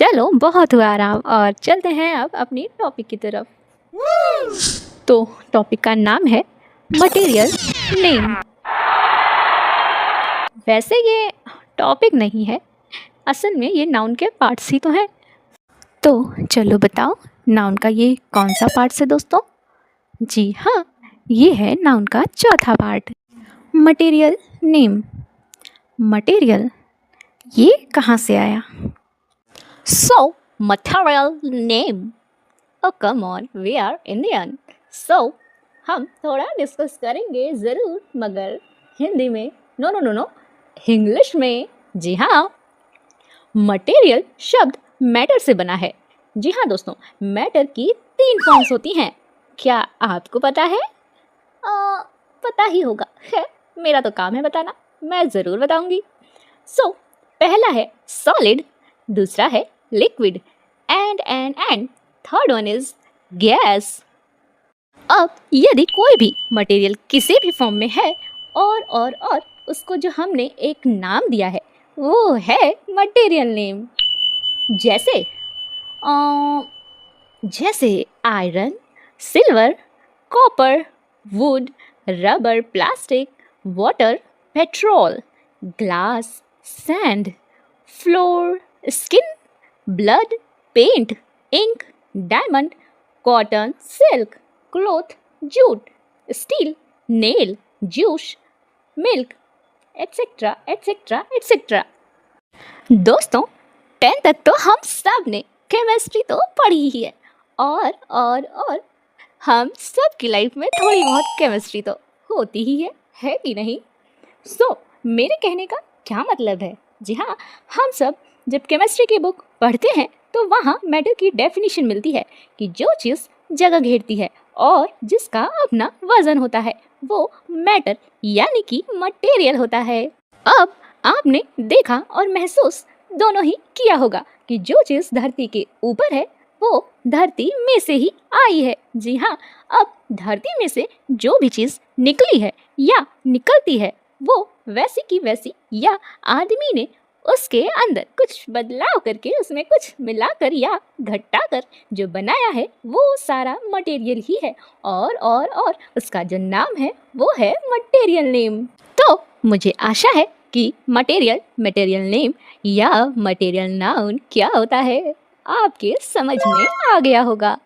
चलो बहुत हुआ आराम और चलते हैं अब अपनी टॉपिक की तरफ। तो टॉपिक का नाम है मटेरियल नेम। वैसे ये टॉपिक नहीं है, असल में ये नाउन के पार्ट्स ही तो हैं। तो चलो बताओ नाउन का ये कौन सा पार्ट्स है दोस्तों? जी हाँ, ये है नाउन का चौथा पार्ट, मटेरियल नेम। मटेरियल ये कहाँ से आया? So, material name. Oh, come on, we are Indian. So, हम थोड़ा डिस्कस करेंगे ज़रूर, मगर हिंदी में, नो, इंग्लिश में। जी हाँ, मटेरियल शब्द मैटर से बना है। जी हाँ दोस्तों, मैटर की 3 फॉर्म्स होती हैं। क्या आपको पता है? पता ही होगा, है मेरा तो काम है बताना, मैं ज़रूर बताऊंगी। सो पहला है सॉलिड, दूसरा है liquid, and third one is gas. अब यदि कोई भी मटेरियल किसी भी फॉर्म में है और उसको जो हमने एक नाम दिया है वो है मटेरियल नेम। जैसे iron, silver, copper, wood, rubber, plastic, water, petrol, glass, sand, flour, skin, blood, paint, ink, diamond, cotton, silk, cloth, jute, steel, nail, juice, milk, etcetera etcetera etcetera. दोस्तों 10 तक तो हम सब ने केमिस्ट्री तो पढ़ी ही है और हम सब की लाइफ में थोड़ी बहुत केमिस्ट्री तो होती ही है कि नहीं? सो मेरे कहने का क्या मतलब है? जी हाँ, हम सब जब केमिस्ट्री की बुक पढ़ते हैं तो वहाँ मैटर की डेफिनेशन मिलती है कि जो चीज़ जगह घेरती है और जिसका अपना वजन होता है वो मैटर यानी कि मटेरियल होता है। अब आपने देखा और महसूस दोनों ही किया होगा कि जो चीज़ धरती के ऊपर है वो धरती में से ही आई है। जी हाँ, अब धरती में से जो भी चीज़ निकली है या निकलती है वो वैसी की वैसी या आदमी ने उसके अंदर कुछ बदलाव करके उसमें कुछ मिलाकर या घटाकर जो बनाया है वो सारा मटेरियल ही है और उसका जो नाम है वो है मटेरियल नेम। तो मुझे आशा है कि मटेरियल नेम या मटेरियल नाउन क्या होता है आपके समझ में आ गया होगा।